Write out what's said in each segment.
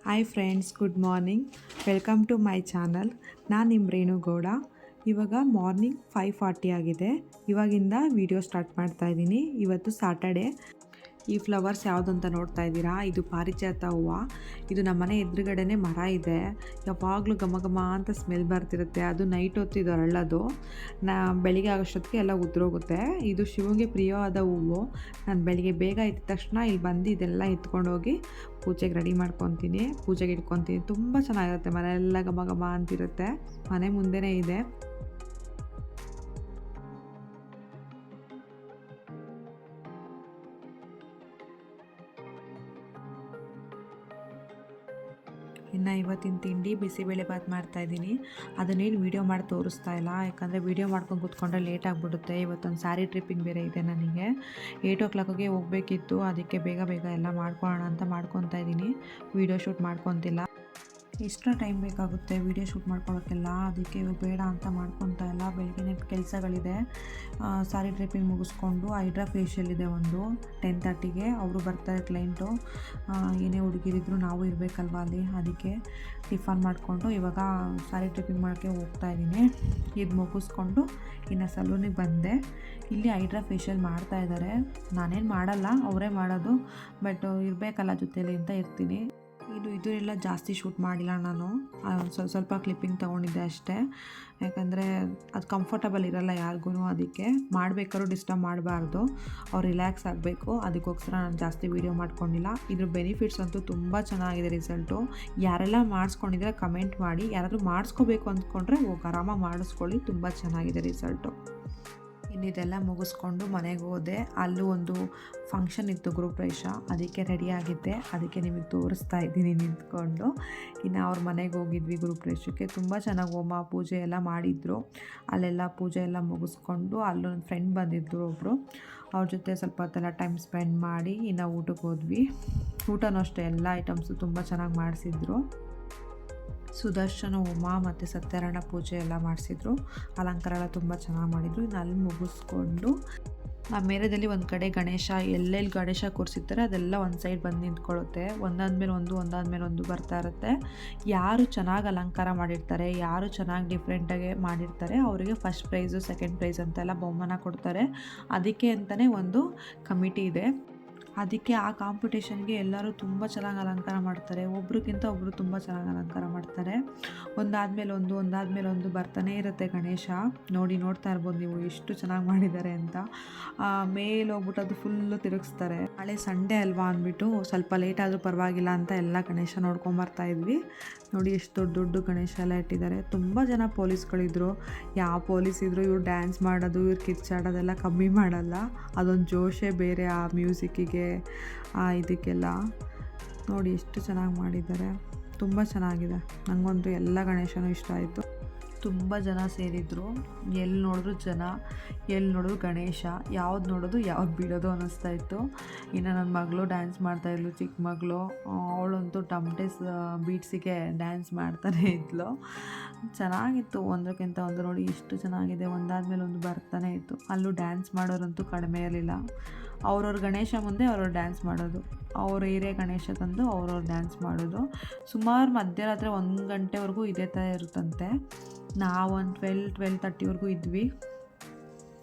Hi friends, good morning. Welcome to my channel. ನಾನು ನಿಮ್ಮ ರೇಣುಗೌಡ. ಇವಾಗ ಮಾರ್ನಿಂಗ್ 5:40 ಆಗಿದೆ. ಇವಾಗಿಂದ ವಿಡಿಯೋ ಸ್ಟಾರ್ಟ್ ಮಾಡ್ತಾ ಇದ್ದೀನಿ. ಇವತ್ತು ಸಾಟರ್ಡೆ. ಈ ಫ್ಲವರ್ಸ್ ಯಾವುದು ಅಂತ ನೋಡ್ತಾ ಇದ್ದೀರಾ, ಇದು ಪಾರಿಜಾತ ಹೂವು. ಇದು ನಮ್ಮ ಮನೆ ಎದುರುಗಡೆನೇ ಮರ ಇದೆ. ಯಾವಾಗಲೂ ಘಮ ಘಮ ಅಂತ ಸ್ಮೆಲ್ ಬರ್ತಿರುತ್ತೆ. ಅದು ನೈಟ್ ಹೊತ್ತು ಇದು ಅರಳೋದು. ಬೆಳಿಗ್ಗೆ ಆಗೋಷ್ಟೊತ್ತಿಗೆ ಎಲ್ಲ ಉದುರೋಗುತ್ತೆ. ಇದು ಶಿವನಿಗೆ ಪ್ರಿಯವಾದ ಹೂವು. ನಾನು ಬೆಳಿಗ್ಗೆ ಬೇಗ ಇದ್ದ ತಕ್ಷಣ ಇಲ್ಲಿ ಬಂದು ಇದೆಲ್ಲ ಎತ್ಕೊಂಡೋಗಿ ಪೂಜೆಗೆ ರೆಡಿ ಮಾಡ್ಕೊತೀನಿ, ಪೂಜೆಗೆ ಇಟ್ಕೊತೀನಿ. ತುಂಬ ಚೆನ್ನಾಗಿರುತ್ತೆ. ಮನೆಯೆಲ್ಲ ಘಮ ಘಮ ಅಂತಿರುತ್ತೆ. ಮನೆ ಮುಂದೆನೇ ಇದೆ. ಇನ್ನು ಇವತ್ತಿನ ತಿಂಡಿ ಬಿಸಿಬೇಳೆಭಾತ್ ಮಾಡ್ತಾಯಿದ್ದೀನಿ. ಅದನ್ನೇನು ವೀಡಿಯೋ ಮಾಡಿ ತೋರಿಸ್ತಾ ಇಲ್ಲ, ಯಾಕಂದರೆ ವೀಡಿಯೋ ಮಾಡ್ಕೊಂಡು ಕೂತ್ಕೊಂಡ್ರೆ ಲೇಟ್ ಆಗಿಬಿಡುತ್ತೆ. ಇವತ್ತೊಂದು ಸ್ಯಾರಿ ಟ್ರಿಪ್ಪಿಂಗ್ ಬೇರೆ ಇದೆ ನನಗೆ. 8 o'clock ಹೋಗಬೇಕಿತ್ತು. ಅದಕ್ಕೆ ಬೇಗ ಬೇಗ ಎಲ್ಲ ಮಾಡ್ಕೊಳ್ಳೋಣ ಅಂತ ಮಾಡ್ಕೊತಾ ಇದ್ದೀನಿ. ವೀಡಿಯೋ ಶೂಟ್ ಮಾಡ್ಕೊತಿಲ್ಲ. ಎಕ್ಸ್ಟ್ರಾ ಟೈಮ್ ಬೇಕಾಗುತ್ತೆ ವೀಡಿಯೋ ಶೂಟ್ ಮಾಡ್ಕೊಳ್ಳೋಕ್ಕೆಲ್ಲ. ಅದಕ್ಕೆ ಇವಾಗ ಬೇಡ ಅಂತ ಮಾಡ್ಕೊತಾ ಇಲ್ಲ. ಬೆಳಗ್ಗೆ ಕೆಲಸಗಳಿದೆ. ಸ್ಯಾರಿ ಟ್ರಿಪ್ಪಿಂಗ್ ಮುಗಿಸ್ಕೊಂಡು ಹೈಡ್ರಾ ಫೇಶಿಯಲ್ ಇದೆ ಒಂದು 10:30ಗೆ. ಅವರು ಬರ್ತಾರೆ ಕ್ಲೈಂಟು. ಏನೇ ಹುಡುಗಿರಿದ್ರು ನಾವು ಇರಬೇಕಲ್ವ ಅಲ್ಲಿ. ಅದಕ್ಕೆ ಟಿಫನ್ ಮಾಡಿಕೊಂಡು ಇವಾಗ ಸ್ಯಾರಿ ಟ್ರಿಪ್ಪಿಂಗ್ ಮಾಡೋಕ್ಕೆ ಹೋಗ್ತಾಯಿದ್ದೀನಿ. ಇದು ಮುಗಿಸ್ಕೊಂಡು ಇನ್ನು ಸಲೂನಿಗೆ ಬಂದೆ. ಇಲ್ಲಿ ಹೈಡ್ರಾ ಫೇಶಿಯಲ್ ಮಾಡ್ತಾಯಿದ್ದಾರೆ. ನಾನೇನು ಮಾಡಲ್ಲ, ಅವರೇ ಮಾಡೋದು. ಬಟ್ ಇರಬೇಕಲ್ಲ ಜೊತೆಯಲ್ಲಿ ಅಂತ ಇರ್ತೀನಿ. ಇದು ಎಲ್ಲ ಜಾಸ್ತಿ ಶೂಟ್ ಮಾಡಿಲ್ಲ ನಾನು. ಸ್ವಲ್ಪ ಕ್ಲಿಪ್ಪಿಂಗ್ ತೊಗೊಂಡಿದ್ದೆ ಅಷ್ಟೇ. ಯಾಕಂದರೆ ಅದು ಕಂಫರ್ಟಬಲ್ ಇರಲ್ಲ ಯಾರಿಗೂ. ಅದಕ್ಕೆ ಮಾಡಬೇಕಾದ್ರೂ ಡಿಸ್ಟರ್ಬ್ ಮಾಡಬಾರ್ದು. ಅವ್ರು ರಿಲ್ಯಾಕ್ಸ್ ಆಗಬೇಕು. ಅದಕ್ಕೋಸ್ಕರ ನಾನು ಜಾಸ್ತಿ ವೀಡಿಯೋ ಮಾಡ್ಕೊಂಡಿಲ್ಲ. ಇದ್ರ ಬೆನಿಫಿಟ್ಸ್ ಅಂತೂ ತುಂಬ ಚೆನ್ನಾಗಿದೆ ರಿಸಲ್ಟು. ಯಾರೆಲ್ಲ ಮಾಡಿಸ್ಕೊಂಡಿದ್ರೆ ಕಮೆಂಟ್ ಮಾಡಿ. ಯಾರಾದರೂ ಮಾಡಿಸ್ಕೋಬೇಕು ಅಂದ್ಕೊಂಡ್ರೆ ಹೋಗಿ ಆರಾಮಾಗಿ ಮಾಡಿಸ್ಕೊಳ್ಳಿ. ತುಂಬ ಚೆನ್ನಾಗಿದೆ ರಿಸಲ್ಟು. ಇನ್ನಿದೆಲ್ಲ ಮುಗಿಸ್ಕೊಂಡು ಮನೆಗೆ ಹೋದೆ. ಅಲ್ಲೂ ಒಂದು ಫಂಕ್ಷನ್ ಇತ್ತು, ಗೃಹಪ್ರವೇಶ. ಅದಕ್ಕೆ ರೆಡಿಯಾಗಿದ್ದೆ. ಅದಕ್ಕೆ ನಿಮಗೆ ತೋರಿಸ್ತಾ ಇದ್ದೀನಿ ನಿಂತ್ಕೊಂಡು. ಇನ್ನು ಅವ್ರ ಮನೆಗೆ ಹೋಗಿದ್ವಿ ಗೃಹಪ್ರವೇಶಕ್ಕೆ. ತುಂಬ ಚೆನ್ನಾಗಿ ಹೋಮ ಪೂಜೆ ಎಲ್ಲ ಮಾಡಿದರು. ಅಲ್ಲೆಲ್ಲ ಪೂಜೆ ಎಲ್ಲ ಮುಗಿಸ್ಕೊಂಡು ಅಲ್ಲೊಂದು ಫ್ರೆಂಡ್ ಬಂದಿದ್ದರು ಒಬ್ಬರು. ಅವ್ರ ಜೊತೆ ಸ್ವಲ್ಪ ಹೊತ್ತೆಲ್ಲ ಟೈಮ್ ಸ್ಪೆಂಡ್ ಮಾಡಿ ಇನ್ನು ಊಟಕ್ಕೆ ಹೋದ್ವಿ. ಊಟನೂ ಅಷ್ಟೇ ಎಲ್ಲ ಐಟಮ್ಸು ತುಂಬ ಚೆನ್ನಾಗಿ ಮಾಡಿಸಿದ್ರು. ಸುದರ್ಶನ ಹೋಮ ಮತ್ತು ಸತ್ಯನಾರಾಯಣ ಪೂಜೆ ಎಲ್ಲ ಮಾಡಿಸಿದ್ರು. ಅಲಂಕಾರ ಎಲ್ಲ ತುಂಬ ಚೆನ್ನಾಗಿ ಮಾಡಿದರು. ಇನ್ನು ಅಲ್ಲಿ ಮುಗಿಸ್ಕೊಂಡು ನಮ್ಮ ಏರಿಯಾದಲ್ಲಿ ಒಂದು ಕಡೆ ಗಣೇಶ ಎಲ್ಲೆಲ್ಲಿ ಗಣೇಶ ಕೂರಿಸಿರ್ತಾರೆ ಅದೆಲ್ಲ ಒಂದು ಸೈಡ್ ಬಂದು ನಿಂತ್ಕೊಳ್ಳುತ್ತೆ. ಒಂದಾದ್ಮೇಲೆ ಒಂದು ಬರ್ತಾ ಇರುತ್ತೆ. ಯಾರು ಚೆನ್ನಾಗಿ ಅಲಂಕಾರ ಮಾಡಿರ್ತಾರೆ, ಯಾರು ಚೆನ್ನಾಗಿ ಡಿಫ್ರೆಂಟಾಗಿ ಮಾಡಿರ್ತಾರೆ ಅವರಿಗೆ ಫಸ್ಟ್ ಪ್ರೈಸು, ಸೆಕೆಂಡ್ ಪ್ರೈಸ್ ಅಂತೆಲ್ಲ ಬಹುಮಾನ ಕೊಡ್ತಾರೆ. ಅದಕ್ಕೆ ಅಂತಲೇ ಒಂದು ಕಮಿಟಿ ಇದೆ. ಅದಕ್ಕೆ ಆ ಕಾಂಪಿಟೇಷನ್ಗೆ ಎಲ್ಲರೂ ತುಂಬ ಚೆನ್ನಾಗಿ ಅಲಂಕಾರ ಮಾಡ್ತಾರೆ. ಒಬ್ರಿಗಿಂತ ಒಬ್ಬರು ತುಂಬ ಚೆನ್ನಾಗಿ ಅಲಂಕಾರ ಮಾಡ್ತಾರೆ. ಒಂದಾದಮೇಲೆ ಒಂದು ಬರ್ತಾನೇ ಇರುತ್ತೆ ಗಣೇಶ. ನೋಡ್ತಾ ಇರ್ಬೋದು ನೀವು ಎಷ್ಟು ಚೆನ್ನಾಗಿ ಮಾಡಿದ್ದಾರೆ ಅಂತ. ಮೇಲೆ ಹೋಗ್ಬಿಟ್ಟು ಅದು ಫುಲ್ಲು ತಿರುಗಿಸ್ತಾರೆ. ನಾಳೆ ಸಂಡೇ ಅಲ್ವಾ ಅಂದ್ಬಿಟ್ಟು ಸ್ವಲ್ಪ ಲೇಟ್ ಆದರೂ ಪರವಾಗಿಲ್ಲ ಅಂತ ಎಲ್ಲ ಗಣೇಶ ನೋಡ್ಕೊಂಬರ್ತಾ ಇದ್ವಿ. ನೋಡಿ ಎಷ್ಟು ದೊಡ್ಡ ಗಣೇಶ ಎಲ್ಲ ಇಟ್ಟಿದ್ದಾರೆ. ತುಂಬ ಜನ ಪೊಲೀಸ್ಗಳಿದ್ರು. ಯಾವ ಪೊಲೀಸ್ ಇದ್ದರೂ ಇವ್ರು ಡ್ಯಾನ್ಸ್ ಮಾಡೋದು, ಇವ್ರು ಕಿರ್ಚಾಡೋದೆಲ್ಲ ಕಮ್ಮಿ ಮಾಡಲ್ಲ. ಅದೊಂದು ಜೋಶೇ ಬೇರೆ ಆ ಮ್ಯೂಸಿಕ್ಕಿಗೆ, ಇದಕ್ಕೆಲ್ಲ. ನೋಡಿ ಎಷ್ಟು ಚೆನ್ನಾಗಿ ಮಾಡಿದ್ದಾರೆ. ತುಂಬ ಚೆನ್ನಾಗಿದೆ. ನನಗಂತೂ ಎಲ್ಲ ಗಣೇಶನೂ ಇಷ್ಟ ಆಯಿತು. ತುಂಬ ಜನ ಸೇರಿದ್ರು. ಎಲ್ಲಿ ನೋಡಿದ್ರು ಗಣೇಶ. ಯಾವ್ದು ನೋಡೋದು ಯಾವ್ದು ಬಿಡೋದು ಅನ್ನಿಸ್ತಾ ಇತ್ತು. ಇನ್ನು ನನ್ನ ಮಗಳು ಡ್ಯಾನ್ಸ್ ಮಾಡ್ತಾಯಿದ್ಲು, ಚಿಕ್ಕ ಮಗಳು. ಅವಳಂತೂ ಟಮ್ಟೇಸ್ ಬೀಟ್ಸಿಗೆ ಡ್ಯಾನ್ಸ್ ಮಾಡ್ತಾನೆ ಇದ್ಲು. ಚೆನ್ನಾಗಿತ್ತು. ಒಂದಕ್ಕಿಂತ ಒಂದು ನೋಡಿ ಎಷ್ಟು ಚೆನ್ನಾಗಿದೆ. ಒಂದಾದ್ಮೇಲೆ ಒಂದು ಬರ್ತಾನೆ ಇತ್ತು. ಅಲ್ಲೂ ಡ್ಯಾನ್ಸ್ ಮಾಡೋರಂತೂ ಕಡಿಮೆ ಇರಲಿಲ್ಲ. ಅವ್ರವ್ರ ಗಣೇಶ ಮುಂದೆ ಅವ್ರವ್ರು ಡ್ಯಾನ್ಸ್ ಮಾಡೋದು. ಅವ್ರ ಏರಿಯಾ ಗಣೇಶ ತಂದು ಅವ್ರವ್ರು ಡ್ಯಾನ್ಸ್ ಮಾಡೋದು. ಸುಮಾರು ಮಧ್ಯರಾತ್ರಿ 1 ಗಂಟೆವರೆಗೂ ಇದೇ ಥರ ಇರುತ್ತಂತೆ. ನಾವೊಂದು 12:30ವರೆಗೂ ಇದ್ವಿ.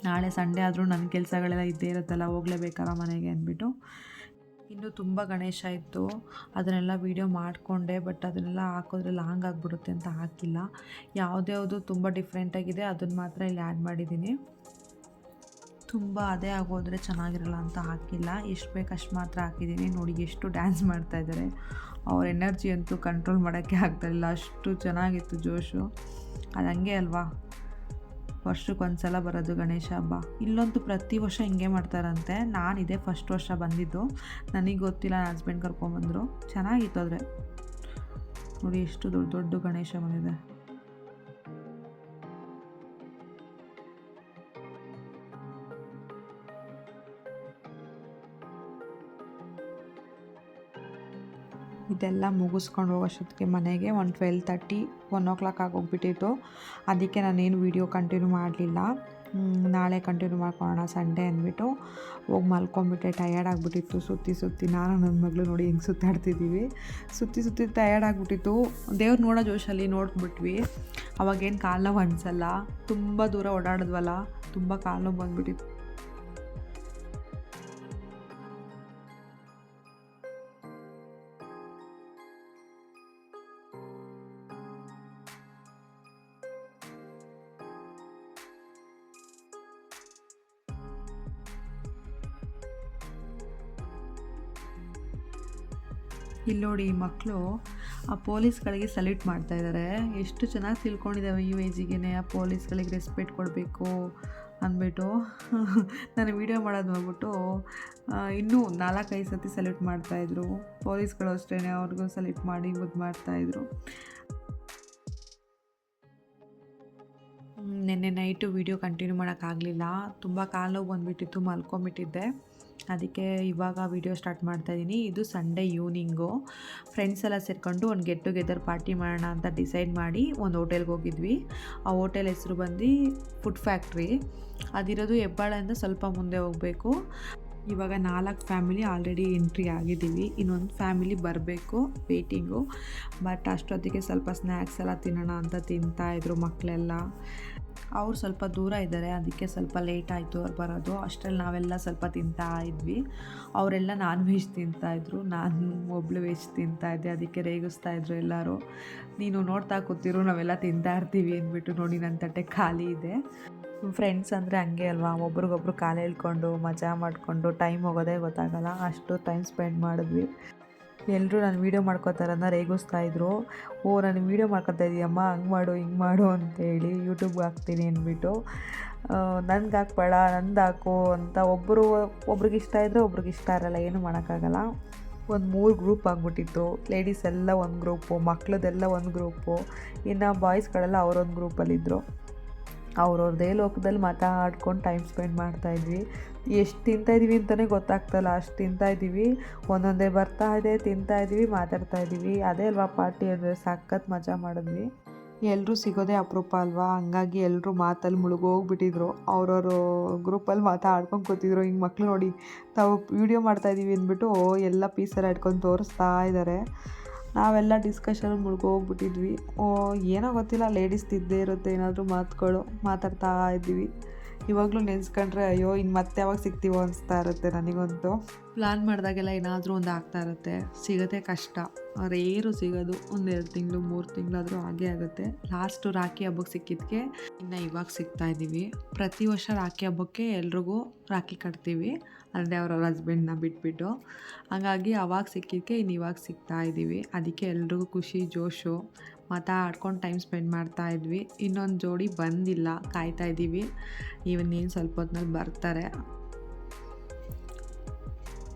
ನಾಳೆ ಸಂಡೇ ಆದರೂ ನನ್ನ ಕೆಲಸಗಳೆಲ್ಲ ಇದ್ದೇ ಇರುತ್ತಲ್ಲ, ಹೋಗಲೇಬೇಕಲ್ಲ ಮನೆಗೆ ಅಂದ್ಬಿಟ್ಟು. ಇನ್ನೂ ತುಂಬ ಗಣೇಶ ಇತ್ತು. ಅದನ್ನೆಲ್ಲ ವೀಡಿಯೋ ಮಾಡಿಕೊಂಡೆ. ಬಟ್ ಅದನ್ನೆಲ್ಲ ಹಾಕಿದ್ರೆ ಲಾಂಗ್ ಆಗಿಬಿಡುತ್ತೆ ಅಂತ ಹಾಕಿಲ್ಲ. ಯಾವುದ್ಯಾವುದು ತುಂಬ ಡಿಫ್ರೆಂಟಾಗಿದೆ ಅದನ್ನು ಮಾತ್ರ ಇಲ್ಲಿ ಆ್ಯಡ್ ಮಾಡಿದ್ದೀನಿ. ತುಂಬ ಅದೇ ಆಗೋದ್ರೆ ಚೆನ್ನಾಗಿರಲ್ಲ ಅಂತ ಹಾಕಿಲ್ಲ. ಎಷ್ಟು ಬೇಕು ಅಷ್ಟು ಮಾತ್ರ ಹಾಕಿದ್ದೀನಿ. ನೋಡಿ ಎಷ್ಟು ಡ್ಯಾನ್ಸ್ ಮಾಡ್ತಾಯಿದ್ದಾರೆ. ಅವ್ರ ಎನರ್ಜಿ ಅಂತೂ ಕಂಟ್ರೋಲ್ ಮಾಡೋಕ್ಕೆ ಆಗ್ತಾಯಿಲ್ಲ. ಅಷ್ಟು ಚೆನ್ನಾಗಿತ್ತು ಜೋಶು. ಅದು ಹಂಗೆ ಅಲ್ವಾ, ವರ್ಷಕ್ಕೊಂದು ಸಲ ಬರೋದು ಗಣೇಶ ಹಬ್ಬ. ಇಲ್ಲಂತೂ ಪ್ರತಿ ವರ್ಷ ಹಿಂಗೆ ಮಾಡ್ತಾರಂತೆ. ನಾನಿದೆ ಫಸ್ಟ್ ವರ್ಷ ಬಂದಿದ್ದು. ನನಗೆ ಗೊತ್ತಿಲ್ಲ, ನನ್ನ ಹಸ್ಬೆಂಡ್ ಕರ್ಕೊಂಬಂದರು. ಚೆನ್ನಾಗಿತ್ತು. ಆದರೆ ನೋಡಿ ಎಷ್ಟು ದೊಡ್ಡ ಗಣೇಶ ಬಂದಿದೆ. ಇದೆಲ್ಲ ಮುಗಿಸ್ಕೊಂಡು ಹೋಗೋಷ್ಟೊತ್ತಿಗೆ ಮನೆಗೆ ಒಂದು 12:30, 1 o'clock ಆಗೋಗ್ಬಿಟ್ಟಿತ್ತು. ಅದಕ್ಕೆ ನಾನೇನು ವೀಡಿಯೋ ಕಂಟಿನ್ಯೂ ಮಾಡಲಿಲ್ಲ. ನಾಳೆ ಕಂಟಿನ್ಯೂ ಮಾಡ್ಕೊಳ್ಳೋಣ ಸಂಡೇ ಅಂದ್ಬಿಟ್ಟು ಹೋಗಿ ಮಲ್ಕೊಂಡ್ಬಿಟ್ಟೆ. ಟಯರ್ಡ್ ಆಗಿಬಿಟ್ಟಿತ್ತು ಸುತ್ತಿ ನಾನು ನನ್ನ ಮಗಳು ನೋಡಿ ಹೆಂಗೆ ಸುತ್ತಾಡ್ತಿದ್ದೀವಿ. ಸುತ್ತಿ ಟಯರ್ಡ್ ಆಗಿಬಿಟ್ಟಿತ್ತು. ದೇವ್ರು ನೋಡೋ ಜೋಶಲ್ಲಿ ನೋಡ್ಬಿಟ್ವಿ. ಅವಾಗೇನು ಕಾಲು ನೋವು ಅನಿಸಲ್ಲ, ತುಂಬ ದೂರ ಓಡಾಡಿದ್ವಲ್ಲ, ತುಂಬ ಕಾಲು ನೋವು ಬಂದುಬಿಟ್ಟಿತ್ತು. ಇಲ್ಲಿ ನೋಡಿ ಈ ಮಕ್ಕಳು ಆ ಪೊಲೀಸ್ಗಳಿಗೆ ಸಲ್ಯೂಟ್ ಮಾಡ್ತಾಯಿದ್ದಾರೆ. ಎಷ್ಟು ಚೆನ್ನಾಗಿ ತಿಳ್ಕೊಂಡಿದ್ದಾವೆ ಈ ಏಜಿಗೆ ಆ ಪೊಲೀಸ್ಗಳಿಗೆ ರೆಸ್ಪೆಕ್ಟ್ ಕೊಡಬೇಕು ಅಂದ್ಬಿಟ್ಟು. ನಾನು ವೀಡಿಯೋ ಮಾಡೋದು ನೋಡ್ಬಿಟ್ಟು ಇನ್ನೂ 4-5 ಸತಿ ಸಲ್ಯೂಟ್ ಮಾಡ್ತಾಯಿದ್ರು. ಪೊಲೀಸ್ಗಳು ಅಷ್ಟೇ, ಅವ್ರಿಗೂ ಸಲ್ಯೂಟ್ ಮಾಡಿ ಮುದ್ದು ಮಾಡ್ತಾಯಿದ್ರು. ನೆನ್ನೆ ನೈಟು ವೀಡಿಯೋ ಕಂಟಿನ್ಯೂ ಮಾಡೋಕ್ಕಾಗಲಿಲ್ಲ, ತುಂಬ ಕಾಲು ನೋವು ಬಂದುಬಿಟ್ಟಿತ್ತು, ಮಲ್ಕೊಂಬಿಟ್ಟಿದ್ದೆ. ಅದಕ್ಕೆ ಇವಾಗ ವೀಡಿಯೋ ಸ್ಟಾರ್ಟ್ ಮಾಡ್ತಾಯಿದ್ದೀನಿ. ಇದು ಸಂಡೇ ಈವ್ನಿಂಗು. ಫ್ರೆಂಡ್ಸ್ ಎಲ್ಲ ಸೇರಿಕೊಂಡು ಒಂದು ಗೆಟ್ ಟುಗೆದರ್ ಪಾರ್ಟಿ ಮಾಡೋಣ ಅಂತ ಡಿಸೈಡ್ ಮಾಡಿ ಒಂದು ಹೋಟೆಲ್ಗೆ ಹೋಗಿದ್ವಿ. ಆ ಹೋಟೆಲ್ ಹೆಸರು ಬಂದು ಫುಡ್ ಫ್ಯಾಕ್ಟ್ರಿ. ಅದಿರೋದು ಹೆಬ್ಬಾಳದಿಂದ ಸ್ವಲ್ಪ ಮುಂದೆ ಹೋಗಬೇಕು. ಇವಾಗ 4 ಫ್ಯಾಮಿಲಿ ಆಲ್ರೆಡಿ ಎಂಟ್ರಿ ಆಗಿದ್ದೀವಿ, ಇನ್ನೊಂದು ಫ್ಯಾಮಿಲಿ ಬರಬೇಕು, ವೇಟಿಂಗು. ಬಟ್ ಅಷ್ಟೊತ್ತಿಗೆ ಸ್ವಲ್ಪ ಸ್ನ್ಯಾಕ್ಸ್ ಎಲ್ಲ ತಿನ್ನೋಣ ಅಂತ ತಿಂತಾಯಿದ್ರು ಮಕ್ಕಳೆಲ್ಲ. ಅವ್ರು ಸ್ವಲ್ಪ ದೂರ ಇದ್ದಾರೆ, ಅದಕ್ಕೆ ಸ್ವಲ್ಪ ಲೇಟ್ ಆಯಿತು ಅವ್ರು ಬರೋದು. ಅಷ್ಟರಲ್ಲಿ ನಾವೆಲ್ಲ ಸ್ವಲ್ಪ ತಿಂತಾ ಇದ್ವಿ. ಅವರೆಲ್ಲ ನಾನ್ ವೆಜ್ ತಿಂತಾಯಿದ್ರು, ನಾನು ಒಬ್ಳು ವೆಜ್ ತಿಂತಾಯಿದ್ದೆ. ಅದಕ್ಕೆ ರೇಗಿಸ್ತಾಯಿದ್ರು ಎಲ್ಲರೂ, ನೀನು ನೋಡ್ತಾ ಕೂತಿರು ನಾವೆಲ್ಲ ತಿಂತಾ ಇರ್ತೀವಿ ಅಂದ್ಬಿಟ್ಟು. ನೋಡಿ ನನ್ನ ತಟ್ಟೆ ಖಾಲಿ ಇದೆ. ಫ್ರೆಂಡ್ಸ್ ಅಂದರೆ ಹಂಗೆ ಅಲ್ವಾ, ಒಬ್ರಿಗೊಬ್ರು ಕಾಲು ಎಳ್ಕೊಂಡು ಮಜಾ ಮಾಡಿಕೊಂಡು ಟೈಮ್ ಹೋಗೋದೇ ಗೊತ್ತಾಗಲ್ಲ, ಅಷ್ಟು ಟೈಮ್ ಸ್ಪೆಂಡ್ ಮಾಡಿದ್ವಿ. ಎಲ್ಲರೂ ನಾನು ವೀಡಿಯೋ ಮಾಡ್ಕೋತಾರನ್ನ ರೇಗಿಸ್ತಾಯಿದ್ರು. ನಾನು ವೀಡಿಯೋ ಮಾಡ್ಕೊತಾ ಇದೀಯಮ್ಮ, ಹಂಗೆ ಮಾಡು ಹಿಂಗೆ ಮಾಡು ಅಂತೇಳಿ, ಯೂಟ್ಯೂಬ್ಗೆ ಹಾಕ್ತೀನಿ ಅಂದ್ಬಿಟ್ಟು. ನನಗೆ ಹಾಕ್ಬೇಡ, ನಂದು ಹಾಕು ಅಂತ. ಒಬ್ರಿಗೆ ಇಷ್ಟ ಇದ್ದರೆ ಒಬ್ರಿಗೆ ಇಷ್ಟ ಇರಲ್ಲ, ಏನು ಮಾಡೋಕ್ಕಾಗಲ್ಲ. ಒಂದು 3 ಗ್ರೂಪ್ ಆಗಿಬಿಟ್ಟಿತ್ತು. ಲೇಡೀಸ್ ಎಲ್ಲ ಒಂದು ಗ್ರೂಪು, ಮಕ್ಕಳದೆಲ್ಲ ಒಂದು ಗ್ರೂಪು, ಇನ್ನು ಬಾಯ್ಸ್ಗಳೆಲ್ಲ ಅವರೊಂದು ಗ್ರೂಪಲ್ಲಿದ್ದರು. ಅವ್ರವ್ರದ್ದೇ ಲೋಕದಲ್ಲಿ ಮಾತಾಡ್ಕೊಂಡು ಟೈಮ್ ಸ್ಪೆಂಡ್ ಮಾಡ್ತಾಯಿದ್ವಿ. ಎಷ್ಟು ತಿಂತಾಯಿದ್ದೀವಿ ಅಂತಲೇ ಗೊತ್ತಾಗ್ತಾಯಿಲ್ಲ, ಅಷ್ಟು ತಿಂತಾಯಿದ್ದೀವಿ. ಒಂದೊಂದೇ ಬರ್ತಾಯಿದೆ, ತಿಂತಾಯಿದ್ದೀವಿ, ಮಾತಾಡ್ತಾಯಿದ್ದೀವಿ. ಅದೇ ಅಲ್ವಾ ಪಾರ್ಟಿ ಅಂದರೆ, ಸಖತ್ ಮಜಾ ಮಾಡಿದ್ವಿ. ಎಲ್ಲರೂ ಸಿಗೋದೇ ಅಪರೂಪ ಅಲ್ವಾ, ಹಂಗಾಗಿ ಎಲ್ಲರೂ ಮಾತಲ್ಲಿ ಮುಳುಗೋಗ್ಬಿಟ್ಟಿದ್ರು. ಅವ್ರವರು ಗ್ರೂಪಲ್ಲಿ ಮಾತಾಡ್ಕೊಂಡು ಕೂತಿದ್ರು. ಹಿಂಗೆ ಮಕ್ಕಳು ನೋಡಿ ತಾವು ವೀಡಿಯೋ ಮಾಡ್ತಾಯಿದ್ದೀವಿ ಅಂದ್ಬಿಟ್ಟು ಎಲ್ಲ ಪೀಸೆಲ್ಲ ಇಟ್ಕೊಂಡು ತೋರಿಸ್ತಾ ಇದ್ದಾರೆ. ನಾವೆಲ್ಲ ಡಿಸ್ಕಷನ್ ಮುಳುಗೋಗ್ಬಿಟ್ಟಿದ್ವಿ. ಏನೋ ಗೊತ್ತಿಲ್ಲ, ಲೇಡೀಸ್ ಇದ್ದೇ ಇರುತ್ತೆ ಏನಾದರೂ ಮಾತುಗಳು, ಮಾತಾಡ್ತಾ ಇದ್ದೀವಿ. ಇವಾಗಲೂ ನೆನೆಸ್ಕೊಂಡ್ರೆ ಅಯ್ಯೋ ಇನ್ನು ಮತ್ತೆ ಯಾವಾಗ ಸಿಗ್ತೀವೋ ಅನಿಸ್ತಾ ಇರುತ್ತೆ ನನಗಂತೂ. ಪ್ಲ್ಯಾನ್ ಮಾಡಿದಾಗೆಲ್ಲ ಏನಾದರೂ ಒಂದು ಆಗ್ತಾ ಇರುತ್ತೆ, ಸಿಗೋದೇ ಕಷ್ಟ, ರೇರು ಸಿಗೋದು. 1-2 ತಿಂಗಳು 3 ತಿಂಗಳಾದರೂ ಹಾಗೇ ಆಗುತ್ತೆ. ಲಾಸ್ಟು ರಾಖಿ ಹಬ್ಬಕ್ಕೆ ಸಿಕ್ಕಿದ್ದಕ್ಕೆ ಇನ್ನು ಇವಾಗ ಸಿಗ್ತಾಯಿದ್ದೀವಿ. ಪ್ರತಿ ವರ್ಷ ರಾಖಿ ಹಬ್ಬಕ್ಕೆ ಎಲ್ರಿಗೂ ರಾಖಿ ಕಟ್ತೀವಿ, ಅಂದರೆ ಅವ್ರವ್ರ ಹಸ್ಬೆಂಡ್ನ ಬಿಟ್ಬಿಟ್ಟು. ಹಾಗಾಗಿ ಅವಾಗ ಸಿಕ್ಕಿದ್ದಕ್ಕೆ ಇನ್ನು ಇವಾಗ ಸಿಗ್ತಾಯಿದ್ದೀವಿ. ಅದಕ್ಕೆ ಎಲ್ರಿಗೂ ಖುಷಿ ಜೋಶು, ಮಾತಾಡ್ಕೊಂಡು ಟೈಮ್ ಸ್ಪೆಂಡ್ ಮಾಡ್ತಾಯಿದ್ವಿ. ಇನ್ನೊಂದು ಜೋಡಿ ಬಂದಿಲ್ಲ, ಕಾಯ್ತಾಯಿದ್ದೀವಿ. ಇವನ್ನೇನು ಸ್ವಲ್ಪ ಹೊತ್ತಿನಲ್ಲಿ ಬರ್ತಾರೆ.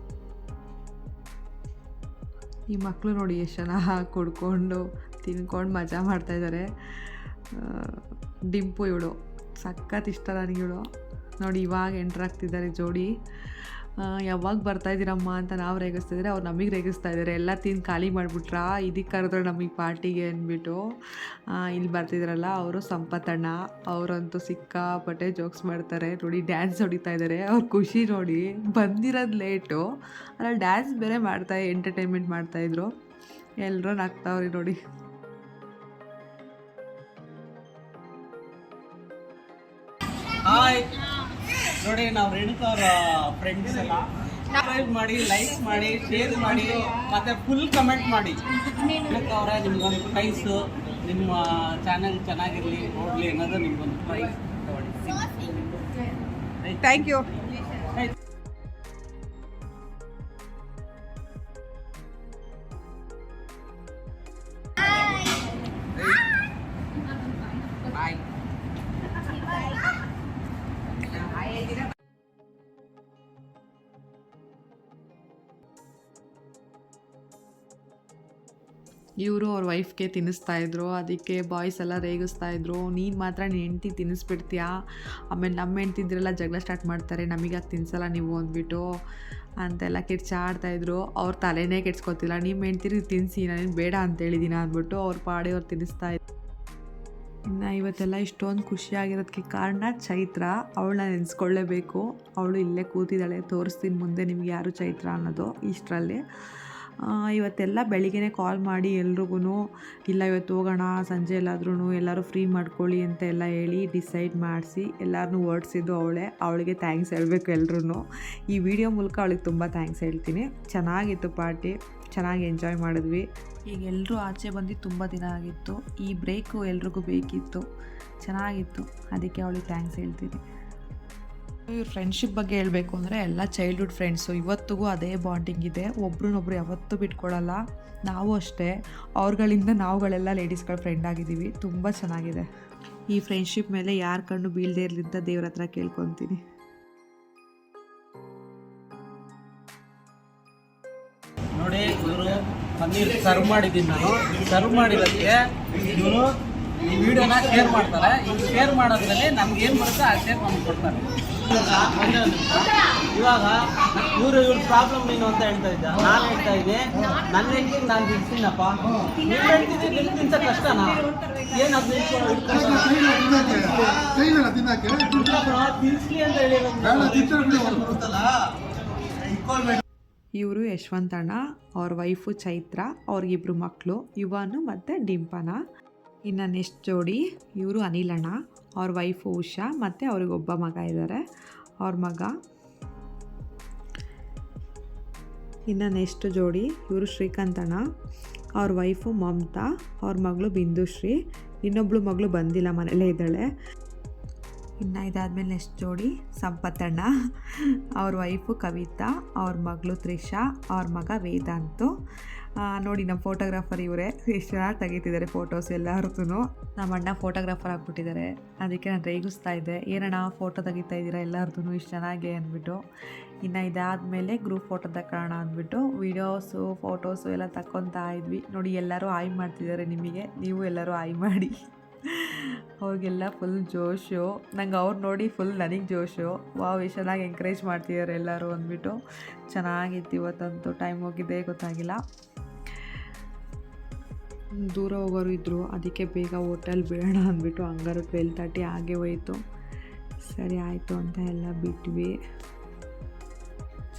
ಈ ಮಕ್ಕಳು ನೋಡಿ ಎಷ್ಟು ಚೆನ್ನಾಗಿ ಕುಡ್ಕೊಂಡು ತಿನ್ಕೊಂಡು ಮಜಾ ಮಾಡ್ತಾಯಿದ್ದಾರೆ. ಡಿಂಪು ಇವಳು ಸಖತ್ ಇಷ್ಟ ನನಗಿವಳು. ನೋಡಿ ಇವಾಗ ಎಂಟ್ರಾಗ್ತಿದ್ದಾರೆ ಜೋಡಿ. ಯಾವಾಗ ಬರ್ತಾಯಿದ್ದೀರಮ್ಮ ಅಂತ ನಾವು ರೇಗಿಸ್ತಿದ್ರೆ ಅವ್ರು ನಮಗೆ ರೇಗಿಸ್ತಾ ಇದ್ದಾರೆ. ಎಲ್ಲ ತಿಂದು ಖಾಲಿ ಮಾಡಿಬಿಟ್ರಾ, ಇದಕ್ಕೆ ಕರೆದ್ರೆ ನಮಗೆ ಪಾರ್ಟಿಗೆ ಅಂದ್ಬಿಟ್ಟು. ಇಲ್ಲಿ ಬರ್ತಿದ್ರಲ್ಲ ಅವರು ಸಂಪತ್ತಣ್ಣ, ಅವರಂತೂ ಸಿಕ್ಕಾಪಟ್ಟೆ ಜೋಕ್ಸ್ ಮಾಡ್ತಾರೆ. ನೋಡಿ ಡ್ಯಾನ್ಸ್ ಹೊಡಿತಾ ಇದ್ದಾರೆ, ಅವ್ರ ಖುಷಿ ನೋಡಿ. ಬಂದಿರೋದು ಲೇಟು, ಅದ್ರಲ್ಲಿ ಡ್ಯಾನ್ಸ್ ಬೇರೆ ಎಂಟರ್ಟೈನ್ಮೆಂಟ್ ಮಾಡ್ತಾಯಿದ್ರು. ಎಲ್ಲರೂ ನಗ್ತಾವ್ರಿ ನೋಡಿ. ಹಾಯ್ ನೋಡಿ, ನಾವು ರೇಣುಕವ್ರ ಫ್ರೆಂಡ್ಸ್ ಎಲ್ಲ ಸಬ್ಸ್ಕ್ರೈಬ್ ಮಾಡಿ, ಲೈಕ್ ಮಾಡಿ, ಶೇರ್ ಮಾಡಿ, ಮತ್ತೆ ಫುಲ್ ಕಮೆಂಟ್ ಮಾಡಿ. ರೇಣುಕವ್ರ ನಿಮ್ಗೊಂದು ಪ್ರೈಸು, ನಿಮ್ಮ ಚಾನಲ್ ಚೆನ್ನಾಗಿರಲಿ, ನೋಡಲಿ ಅನ್ನೋದು ನಿಮ್ಗೊಂದು ಪ್ರೈಸ್. Thank you. ಬಾಯ್. ಇವರು ಅವ್ರ ವೈಫ್ಗೆ ತಿನ್ನಿಸ್ತಾಯಿದ್ರು. ಅದಕ್ಕೆ ಬಾಯ್ಸ್ ಎಲ್ಲ ರೇಗಿಸ್ತಾಯಿದ್ರು, ನೀನು ಮಾತ್ರ ನಿನ್ನ ಹೆಂಡ್ತಿ ತಿನ್ನಿಸ್ಬಿಡ್ತೀಯಾ, ಆಮೇಲೆ ನಮ್ಮ ಹೆಂಡ್ತಿದ್ರೆಲ್ಲ ಜಗಳ ಸ್ಟಾರ್ಟ್ ಮಾಡ್ತಾರೆ, ನಮಗೆ ಅದು ತಿನ್ಸಲ್ಲ ನೀವು ಅಂದ್ಬಿಟ್ಟು ಅಂತೆಲ್ಲ ಕಿರ್ಚಾಡ್ತಾಯಿದ್ರು. ಅವ್ರ ತಲೆನೇ ಕೆಡ್ಸ್ಕೊತಿಲ್ಲ, ನಿಮ್ಮ ಹೆಂಡ್ತಿರಿಗೆ ತಿನ್ನಿಸಿ, ನಾನೇನು ಬೇಡ ಅಂತೇಳಿದ್ದೀನ ಅಂದ್ಬಿಟ್ಟು ಅವ್ರ ಪಾಡಿ ಅವ್ರು ತಿನ್ನಿಸ್ತಾಯಿದ್ರು. ಇನ್ನು ಇವತ್ತೆಲ್ಲ ಇಷ್ಟೊಂದು ಖುಷಿಯಾಗಿರೋದಕ್ಕೆ ಕಾರಣ ಚೈತ್ರ. ಅವಳನ್ನ ನೆನೆಸ್ಕೊಳ್ಳೇಬೇಕು. ಅವಳು ಇಲ್ಲೇ ಕೂತಿದ್ದಾಳೆ, ತೋರಿಸ್ತೀನಿ ಮುಂದೆ ನಿಮ್ಗೆ ಯಾರು ಚೈತ್ರ ಅನ್ನೋದು ಇಷ್ಟರಲ್ಲಿ. ಇವತ್ತೆಲ್ಲ ಬೆಳಿಗ್ಗೆ ಕಾಲ್ ಮಾಡಿ ಎಲ್ರಿಗೂ ಇಲ್ಲ ಇವತ್ತು ಹೋಗೋಣ ಸಂಜೆ ಎಲ್ಲರೂ ಫ್ರೀ ಮಾಡ್ಕೊಳ್ಳಿ ಅಂತ ಎಲ್ಲ ಹೇಳಿ ಡಿಸೈಡ್ ಮಾಡಿಸಿ ಎಲ್ಲರನ್ನೂ ಓಡಿಸಿದ್ದು ಅವಳೇ. ಅವಳಿಗೆ ಥ್ಯಾಂಕ್ಸ್ ಹೇಳಬೇಕು ಎಲ್ರೂ. ಈ ವಿಡಿಯೋ ಮೂಲಕ ಅವಳಿಗೆ ತುಂಬ ಥ್ಯಾಂಕ್ಸ್ ಹೇಳ್ತೀನಿ. ಚೆನ್ನಾಗಿತ್ತು ಪಾರ್ಟಿ, ಚೆನ್ನಾಗಿ ಎಂಜಾಯ್ ಮಾಡಿದ್ವಿ. ಈಗ ಎಲ್ಲರೂ ಆಚೆ ಬಂದು ತುಂಬ ದಿನ ಆಗಿತ್ತು. ಈ ಬ್ರೇಕು ಎಲ್ರಿಗೂ ಬೇಕಿತ್ತು, ಚೆನ್ನಾಗಿತ್ತು. ಅದಕ್ಕೆ ಅವಳಿಗೆ ಥ್ಯಾಂಕ್ಸ್ ಹೇಳ್ತೀನಿ. ಇವ್ರ ಫ್ರೆಂಡ್ಶಿಪ್ ಬಗ್ಗೆ ಹೇಳಬೇಕು ಅಂದರೆ ಎಲ್ಲ ಚೈಲ್ಡ್ಹುಡ್ ಫ್ರೆಂಡ್ಸು. ಇವತ್ತಿಗೂ ಅದೇ ಬಾಂಡಿಂಗ್ ಇದೆ. ಒಬ್ರನ್ನೊಬ್ರು ಯಾವತ್ತೂ ಬಿಟ್ಕೊಡಲ್ಲ. ನಾವು ಅಷ್ಟೇ, ಅವ್ರುಗಳಿಂದ ನಾವುಗಳೆಲ್ಲ ಲೇಡೀಸ್ಗಳ ಫ್ರೆಂಡ್ ಆಗಿದ್ದೀವಿ. ತುಂಬ ಚೆನ್ನಾಗಿದೆ. ಈ ಫ್ರೆಂಡ್ಶಿಪ್ ಮೇಲೆ ಯಾರ ಕಣ್ಣು ಬೀಳದೇ ಇರಲಿ ಅಂತ ದೇವ್ರ ಹತ್ರ ಕೇಳ್ಕೊತೀನಿ. ನೋಡಿ ಇವರು ಪನ್ನೀರ್ ಸರ್ವ್ ಮಾಡಿದ್ದೀನಿ ನಾನು. ಸರ್ವ್ ಮಾಡಿರೋದಕ್ಕೆ ಇವರು ಈ ವಿಡಿಯೋನ ಶೇರ್ ಮಾಡ್ತಾರೆ. ಈ ಶೇರ್ ಮಾಡೋದ್ರಲ್ಲಿ ನಮ್ಗೆ ಏನು ಬರುತ್ತೆ ಆ ಶೇರ್ ನಮ್ಗೆ ಕೊಡ್ತಾರೆ. ಇವಾಗ ಇವ್ರ ಪ್ರಾಬ್ಲಮ್ ಏನು ಅಂತ ಹೇಳ್ತಾ ಇದ್ದ, ನಾನು ಹೇಳ್ತಾ ಇದ್ದೆ ನನ್ನ ಹೆಂಡತಿಗೆ ನಾನು ತಿನ್ಸಿನಪ್ಪ. ನಿಮ್ಮ ಹೆಂಡತಿಗೆ ನಿಮ್ಗಿಂತ ಕಷ್ಟನಾ? ಏನು ಅದು ತಿನ್ಸ್ಲಿ ಅಂತ ಹೇಳಿ. ಇವರು ಯಶವಂತಣ್ಣ, ಅವ್ರ ವೈಫು ಚೈತ್ರ, ಅವ್ರಿಗಿಬ್ರು ಮಕ್ಕಳು ಯುವನು ಮತ್ತು ಡಿಂಪನ. ಇನ್ನು ನೆಕ್ಸ್ಟ್ ಜೋಡಿ ಇವರು ಅನಿಲಣ್ಣ, ಅವ್ರ ವೈಫು ಉಷಾ ಮತ್ತು ಅವ್ರಿಗೊಬ್ಬ ಮಗ ಇದ್ದಾರೆ, ಅವ್ರ ಮಗ. ಇನ್ನು ನೆಕ್ಸ್ಟ್ ಜೋಡಿ ಇವರು ಶ್ರೀಕಾಂತಣ್ಣ, ಅವ್ರ ವೈಫು ಮಮತಾ, ಅವ್ರ ಮಗಳು ಬಿಂದುಶ್ರೀ, ಇನ್ನೊಬ್ಳು ಮಗಳು ಬಂದಿಲ್ಲ, ಮನೇಲೇ ಇದ್ದಾಳೆ. ಇನ್ನು ಇದಾದಮೇಲೆ ನೆಕ್ಸ್ಟ್ ಜೋಡಿ ಸಂಪತ್ತಣ್ಣ, ಅವ್ರ ವೈಫು ಕವಿತಾ, ಅವ್ರ ಮಗಳು ತ್ರಿಷಾ, ಅವ್ರ ಮಗ ವೇದಾಂತು. ನೋಡಿ ನಮ್ಮ ಫೋಟೋಗ್ರಾಫರ್ ಇವರೇ. ಎಷ್ಟು ಚೆನ್ನಾಗಿ ತೆಗಿತಿದ್ದಾರೆ ಫೋಟೋಸ್ ಎಲ್ಲರಿಗೂ. ನಮ್ಮ ಅಣ್ಣ ಫೋಟೋಗ್ರಾಫರ್ ಆಗಿಬಿಟ್ಟಿದ್ದಾರೆ. ಅದಕ್ಕೆ ನಾನು ರೇಗಿಸ್ತಾ ಇದ್ದೆ, ಏನಣ್ಣ ಫೋಟೋ ತೆಗಿತಾ ಇದ್ದೀರಾ ಎಲ್ಲರದ್ದು ಇಷ್ಟು ಚೆನ್ನಾಗಿ ಅಂದ್ಬಿಟ್ಟು. ಇನ್ನು ಇದಾದಮೇಲೆ ಗ್ರೂಪ್ ಫೋಟೋ ತಗೊಳ್ಳೋಣ ಅಂದ್ಬಿಟ್ಟು ವೀಡಿಯೋಸು ಫೋಟೋಸು ಎಲ್ಲ ತಗೊತಾ ಇದ್ವಿ. ನೋಡಿ ಎಲ್ಲರೂ ಆಯ್ ಮಾಡ್ತಿದ್ದಾರೆ ನಿಮಗೆ, ನೀವು ಎಲ್ಲರೂ ಆಯ್ ಮಾಡಿ. ಅವ್ರಿಗೆಲ್ಲ ಫುಲ್ ಜೋಶು. ನಂಗೆ ಅವ್ರು ನೋಡಿ ಫುಲ್ ನನಗೆ ಜೋಶು. ವಾವ್ ಎಷ್ಟು ಚೆನ್ನಾಗಿ ಎಂಕರೇಜ್ ಮಾಡ್ತಿದ್ದಾರೆ ಎಲ್ಲರೂ ಅಂದ್ಬಿಟ್ಟು. ಚೆನ್ನಾಗಿತ್ತು ಇವತ್ತಂತೂ. ಟೈಮ್ ಹೋಗಿದ್ದೇ ಗೊತ್ತಾಗಿಲ್ಲ. ದೂರ ಹೋಗೋರು ಇದ್ದರು, ಅದಕ್ಕೆ ಬೇಗ ಹೋಟೆಲ್ ಬಿಡೋಣ ಅಂದ್ಬಿಟ್ಟು ಹಂಗಾರು 12:30 ಆಗೇ ಹೋಯಿತು. ಸರಿ ಆಯಿತು ಅಂತ ಎಲ್ಲ ಬಿಟ್ವಿ.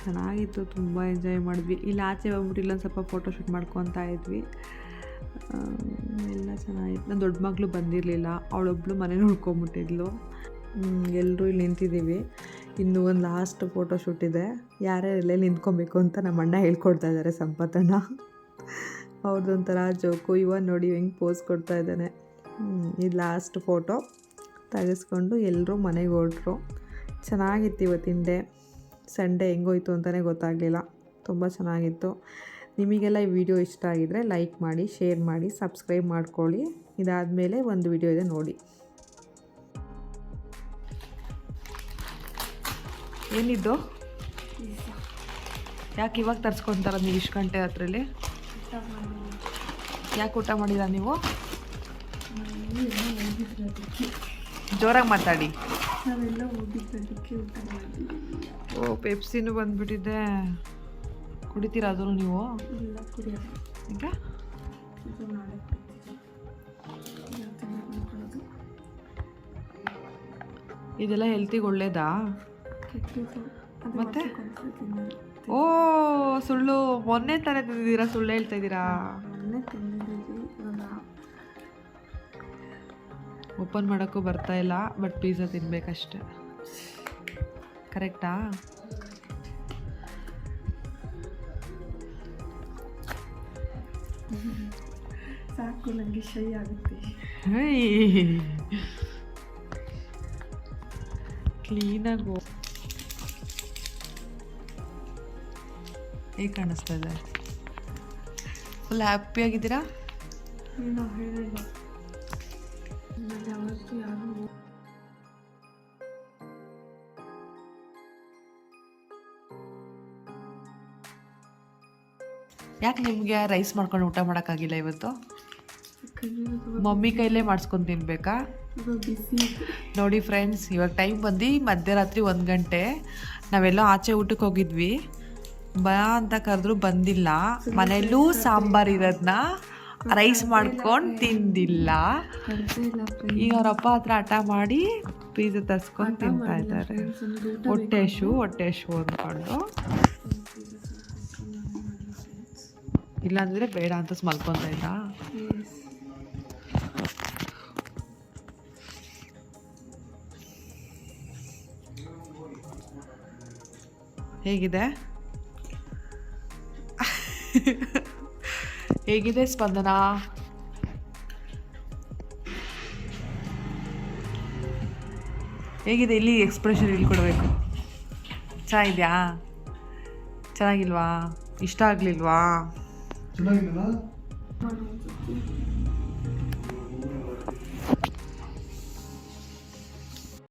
ಚೆನ್ನಾಗಿತ್ತು, ತುಂಬ ಎಂಜಾಯ್ ಮಾಡಿದ್ವಿ. ಇಲ್ಲಿ ಆಚೆ ಹೋಗ್ಬಿಟ್ಟು ಇಲ್ಲೊಂದು ಸ್ವಲ್ಪ ಫೋಟೋಶೂಟ್ ಮಾಡ್ಕೊತಾ ಇದ್ವಿ. ಎಲ್ಲ ಚೆನ್ನಾಗಿತ್ತು. ನನ್ನ ದೊಡ್ಡ ಮಗಳು ಬಂದಿರಲಿಲ್ಲ, ಅವಳೊಬ್ಳು ಮನೆ ನೋಡ್ಕೊಂಬಿಟ್ಟಿದ್ಲು. ಎಲ್ಲರೂ ಇಲ್ಲಿ ನಿಂತಿದ್ದೀವಿ. ಇನ್ನೂ ಒಂದು ಲಾಸ್ಟ್ ಫೋಟೋಶೂಟ್ ಇದೆ. ಯಾರ್ಯಾರೆಲ್ಲ ನಿಂತ್ಕೊಬೇಕು ಅಂತ ನಮ್ಮ ಅಣ್ಣ ಹೇಳ್ಕೊಡ್ತಾ ಇದ್ದಾರೆ ಸಂಪತ್ತಣ್ಣ. ಅವ್ರದ್ದೊಂಥರ ಜೋಕು. ಇವನ್ ನೋಡಿ ಹೆಂಗೆ ಪೋಸ್ ಕೊಡ್ತಾ ಇದ್ದಾನೆ. ಇದು ಲಾಸ್ಟ್ ಫೋಟೋ ತೆಗೆಸ್ಕೊಂಡು ಎಲ್ಲರೂ ಮನೆಗೆ ಹೊರಟ್ರು. ಚೆನ್ನಾಗಿತ್ತು ಇವತ್ತಿನ ಡೇ. ಸಂಡೇ ಹೆಂಗೋಯ್ತು ಅಂತಲೇ ಗೊತ್ತಾಗಲಿಲ್ಲ. ತುಂಬ ಚೆನ್ನಾಗಿತ್ತು. ನಿಮಗೆಲ್ಲ ಈ ವಿಡಿಯೋ ಇಷ್ಟ ಆಗಿದರೆ ಲೈಕ್ ಮಾಡಿ, ಶೇರ್ ಮಾಡಿ, ಸಬ್ಸ್ಕ್ರೈಬ್ ಮಾಡ್ಕೊಳ್ಳಿ. ಇದಾದಮೇಲೆ ಒಂದು ವಿಡಿಯೋ ಇದೆ ನೋಡಿ. ಏನಿದ್ದು? ಯಾಕೆ ಇವಾಗ ತರಿಸ್ಕೊತಾರ ನೀವು ಇಷ್ಟು ಗಂಟೆ ಹತ್ರಲ್ಲಿ? ಯಾಕೆ ಊಟ ಮಾಡಿಲ್ಲ ನೀವು? ಜೋರಾಗಿ ಮಾತಾಡಿ. ಓ ಪೆಪ್ಸಿನೂ ಬಂದ್ಬಿಟ್ಟಿದೆ. ಕುಡಿತೀರಾ ಅದನ್ನು ನೀವು? ಈಗ ಇದೆಲ್ಲ ಹೆಲ್ತಿಗೆ ಒಳ್ಳೇದಾ? ಮತ್ತೆ ಓ ಸುಳ್ಳು, ಮೊನ್ನೆ ತಾನೇ ತಿಂದಿದ್ದೀರಾ, ಸುಳ್ಳು ಹೇಳ್ತಾ ಇದ್ದೀರಾ? ಓಪನ್ ಮಾಡೋಕ್ಕೂ ಬರ್ತಾ ಇಲ್ಲ, ಬಟ್ ಪಿಜ್ಜಾ ತಿನ್ಬೇಕಷ್ಟೆ. ಕರೆಕ್ಟಾ? ಸಾಕು, ನನಗೆ ಶೈ ಆಗುತ್ತೆ. ಕ್ಲೀನಾಗಿ ಹೇಗೆ ಕಾಣಿಸ್ತಾ ಇದೆ? ಫುಲ್ ಹ್ಯಾಪಿಯಾಗಿದ್ದೀರಾ? ಏನೋ ಹೇಳಿಲ್ಲ, ನಾನು ಯಾವತ್ತೂ ಯಾರು ಯಾಕೆ ನಿಮಗೆ ರೈಸ್ ಮಾಡ್ಕೊಂಡು ಊಟ ಮಾಡೋಕ್ಕಾಗಿಲ್ಲ ಇವತ್ತು? ಮಮ್ಮಿ ಕೈಲೇ ಮಾಡಿಸ್ಕೊಂಡು ತಿನ್ಬೇಕಾ? ನೋಡಿ ಫ್ರೆಂಡ್ಸ್, ಇವಾಗ ಟೈಮ್ ಬಂದು ಮಧ್ಯರಾತ್ರಿ 1 ಗಂಟೆ. ನಾವೆಲ್ಲೋ ಆಚೆ ಊಟಕ್ಕೆ ಹೋಗಿದ್ವಿ. ಬಾ ಅಂತ ಕರೆದ್ರು ಬಂದಿಲ್ಲ. ಮನೆಯಲ್ಲೂ ಸಾಂಬಾರು ಇರೋದನ್ನ ರೈಸ್ ಮಾಡ್ಕೊಂಡು ತಿಂದಿಲ್ಲ. ಕರ್ದೇ ಇಲ್ಲ ಈಗ ಅವರಪ್ಪ ಹತ್ರ ಹಠ ಮಾಡಿ ಪಿಜ್ಜಾ ತರ್ಸ್ಕೊಂಡು ತಿಂತಾ ಇದ್ದಾರೆ. ಹೊಟ್ಟೆ ಹಶು ಅಂದ್ಕೊಂಡು. ಇಲ್ಲಾಂದ್ರೆ ಬೇಡ ಅಂತ ಮಲ್ಕೊಂತ ಇದ್ದ. ಹೇಗಿದೆ ಹೇಗಿದೆ ಸ್ಪಂದನ? ಹೇಗಿದೆ? ಇಲ್ಲಿ ಎಕ್ಸ್ಪ್ರೆಷನ್ ಇಲ್ಲಿ ಕೊಡಬೇಕು. ಚೆನ್ನಾಗಿದ್ಯಾ? ಚೆನ್ನಾಗಿಲ್ವಾ? ಇಷ್ಟ ಆಗಲಿಲ್ವಾ? ಚೆನ್ನಾಗಿಲ್ಲ